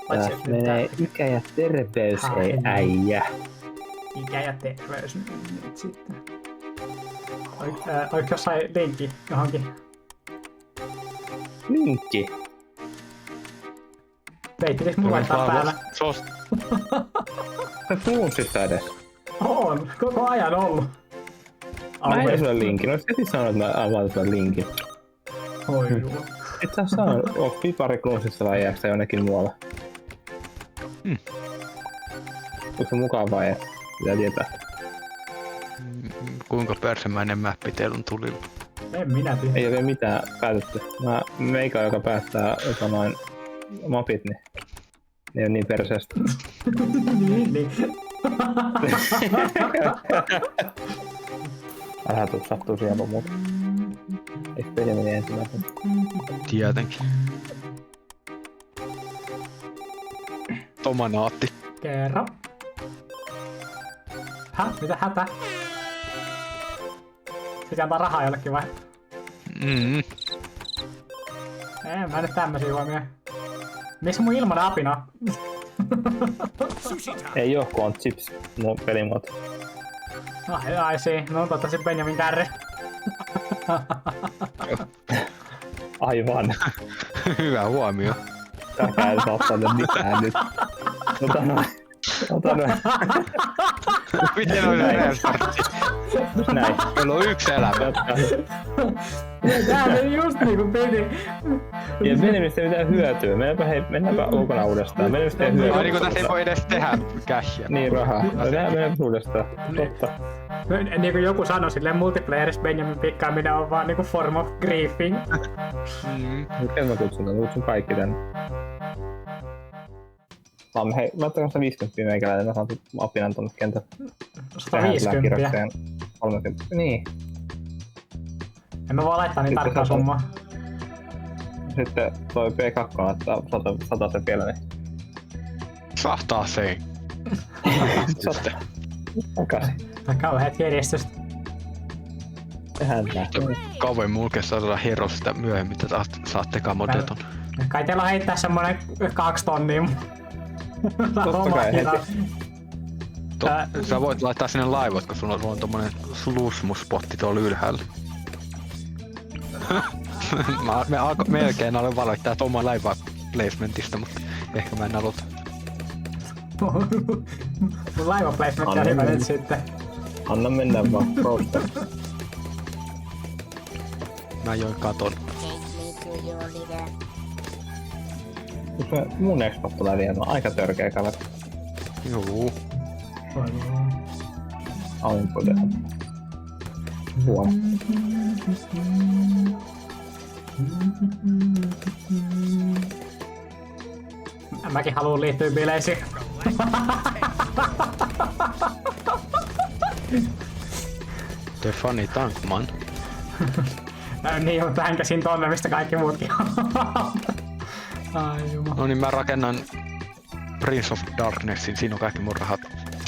Tässä menee ikä ja terveys, ei äijä. Ikä ja terveys nyt sitten. Oliko jossain linkki johonkin? Linkki? Veittilis mun laittaa päällä? Sä puhun sitä edes. On, koko ajan ollut. Mä en sulle linkin, olis heti sanonut, että mä avaan sulle linkin. Oi juu. Et sä sanonut, oot Pipari-Klunsissa vai jääksä jonnekin muualla? Onko se mukavaa ja pitää tietää? Kuinka persemäinen mäppi teillä on tulilla? En minä tiedä. Ei ole mitään päätetty. Meikä, joka päättää noin mapit, niin ne on niin perseestä. niin. Älä tuu sattuu siellä muuta. Eikö peli meni ensimmäisen? Tietenkin. Tomanaatti. Kerro. Mitä hätä? Sitten antaa rahaa jollekin vai? Ei, mä nyt tämmösiä huomioon. Missä mun ilmanen apina on? Ei oo, kun on chips mun pelimuoto. Ai see. No toivottavasti Benjamin kärre. Aivan. Hyvä huomio. Tämäkään ei saa ottaa mitään nyt. Ota noin. Miten on restartti? Näin. Meillä on yksi elämä. Tää meni just niinku piti. Ja menemistä ei mitään hyötyä. Mennäänpä ulkona uudestaan. Menemistä ei hyötyä. Ai niinku tässä ei voi edes tehdä cashia. Niin rahaa. Mennään uudestaan. Totta. Niin kuin joku sanoi, silleen multiplayerissa Benjamin pikkaaminen on vaan niinku form of griefing. Miten mä kutsun tämän? Kutsun kaikki tänne. Hei, laittakaa 150 meikäläinen, mä saan apinan tonne kentälle. 150? 30. Niin. En mä vaan laittaa niin tarkkaa summaa. Sitten toi P2 laittaa 100 sen vielä, niin... Sahtaa se. 100. Takaisin. Kauheet järjestystä. Tehdään tää. Kauan mulkea saadaan Herosta myöhemmin, että saatte kamodeton. Kai teillä on heittää semmonen 2 tonnia. Totta kai heti. Sä voit laittaa sinne laivot, kun sulla on tommonen slusmuspotti tuolla ylhäällä. Mä melkein aloin valittaa omaa laivaa placementista, mutta ehkä mä en aloita. Mun laiva placement on hyvä nyt sitten. Anna mennä vaan, roster. Mä join katon. Mun Xbox tulee vielä, on aika törkeä kaveri. Juu. Aurinkoinen. Huom. Mäkin haluun liittyä bileisiin. The funny tankman. Niin, mutta hänkäsin tonne, mistä kaikki muutkin on. Ai jumala. No niin, mä rakennan Prince of Darknessin. Siinä on kaikki mun rahat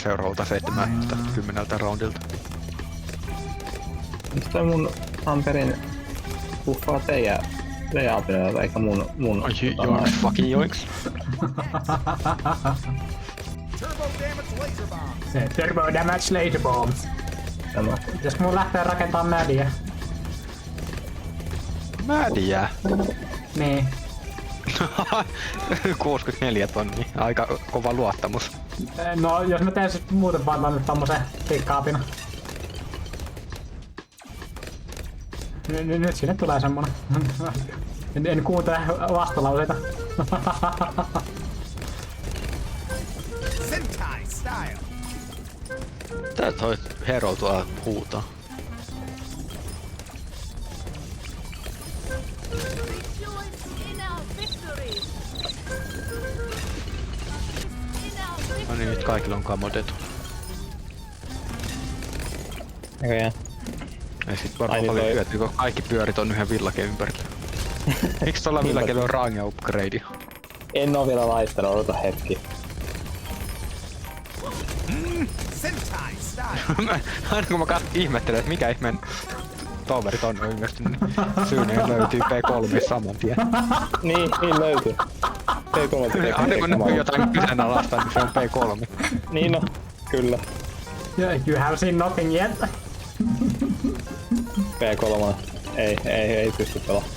seuraavalta 70 roundilta. Mistä toi mun Amperin buffaa teidän apinalla, eikä mun... Joinks fucking joinks. Se Turbo Damage Laser Bombs. Tämä. Jos mun lähtee rakentamaan mädiä. Mädiä. Niin. 64 tonnia. Aika kova luottamus. No, jos mä teen sit muuten vaan nyt tommosen pikkaapina. Nyt sinne tulee semmonen. En kuuntele vastalauseita. Tää toi Hero tuolla huutaa. No niin, nyt kaikilla on kamodetu. Näköjään. Ei sit varmaan paljon hyötyä, kun kaikki pyörit on yhden villake ympärillä. Miksi tuolla villakella on range upgrade? En oo vielä laittanut, odota hetki. Aina kun mä ihmettelen, että mikä ihmeen toverit on ilmestynyt, niin syyneen löytyy P3 saman tien. Niin löytyy. P3 tekee Aina kun kaikkea näkyy jotain kyseenalaista, niin se on P3. Niin no, kyllä. You have seen nothing yet. P3. Ei pysty pelaamaan.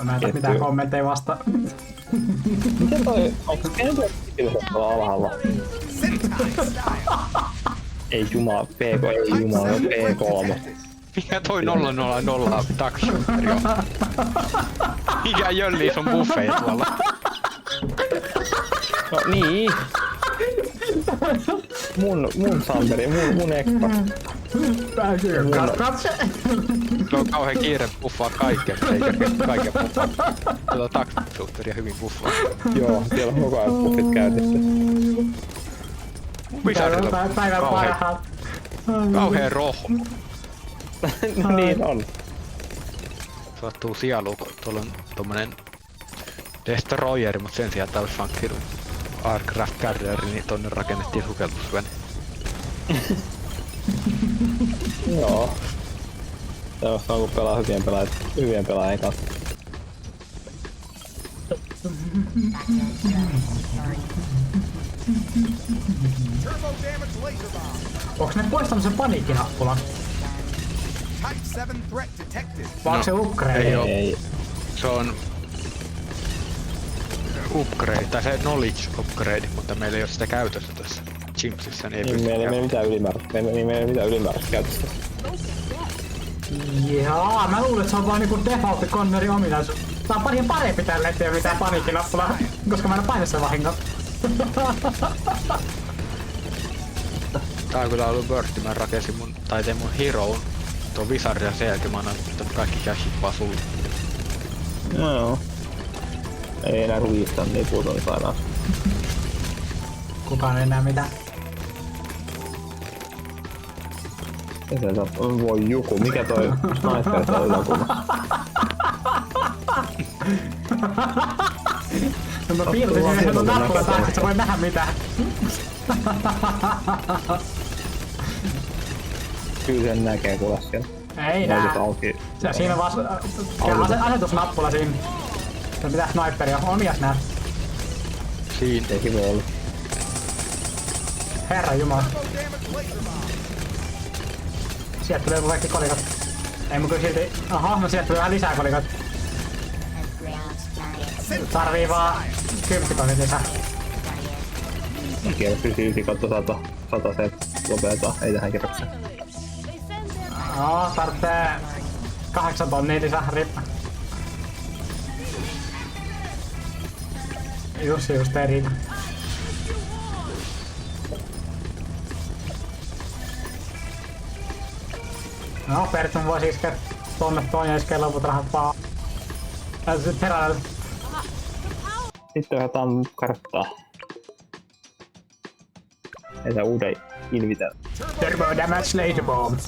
Mä en tee mitään kommentteja vasta. Miten toi... Onko kenellä tuolla alhaalla? Ei jumala, P3, ei jumala, P3. Mikä toi 000 takshooteri on? Mikä jölli sun buffeja tuolla? No niin. Mun Sanderi, mun ekka. Katse! Se on kauhean kiire buffaa kaikkea, mutta ei kerkeä kaiken buffaa. Tuota takshootteria hyvin buffaa. Joo, siellä on koko ajan buffit käynnissä. Wizardilla Päivän parhaat. kauheen roho. No niin on. Sattuu sielu, kun tuolla on tommonen Destroyer, mut sen sijaan tää olisi hankkinut Aircraft Carrier, niin tonne rakennettiin sukellusvene. Joo. Tällaista on kun pelaa hyvien pelaajien kanssa. Turbo damage laser bomb. Onks ne poistanut sen paniikkinappulan? Type 7 threat detected. Vai onko se upgrade? ei oo. Ei. Se on upgrade, tai se knowledge upgrade, mutta meillä ei oo sitä käytössä tässä Chimpsissä, niin ei pysty Meillä ei mitään ylimääräistä. Meillä ei mitään ylimääräistä käytössä. Jaa, mä luulen, että se on vaan niinku default Connerin ominaisuus. Tää on paljon parempi tälle, ettei oo mitään paniikkinappulaa, koska mä en oo painat sen vahingossa. Tää on kyllä ollut Bird, mä rakensin tein mun heroon tuon Wizard ja sen jälkeen mä oon ottanut kaikki cashit vaan sulle. No joo. Ei enää ruista, niin puuton saadaan. Kukaan ei enää mitään. Voi joku, mikä toi sniper toi yläkulma? No mä piirtin sen sen nappula taakse, että sä voi nähdä mitään. Kyllä sen näkee kuule siellä. Ei nää. Näytöt auki. Siinä on vaan asetusnappula siinä. Se pitää sniperia. On mias nää. Siinä. Sekin voi olla. Herra jumala. Turbo damage laser bomb. Sieltä tulee kaikki kolikat. Ei mun kyllä silti... Aha, no sieltä tulee vähän lisää kolikat. Tarvii vaan 10 tonnia lisää. Kielä pysyy katto 100 se lopetetaan. Ei tähän kerrokseen. Joo, tarvitsee 8 tonnia lisää, rippa. Jussi just ei riitä. No, periaatteessa voisi iskeä tonne toinen ja iskeä loput rahat vaan. Terällä. Sitten otetaan karttaa. Että uuden invitaan. Turbo damage laser bomb.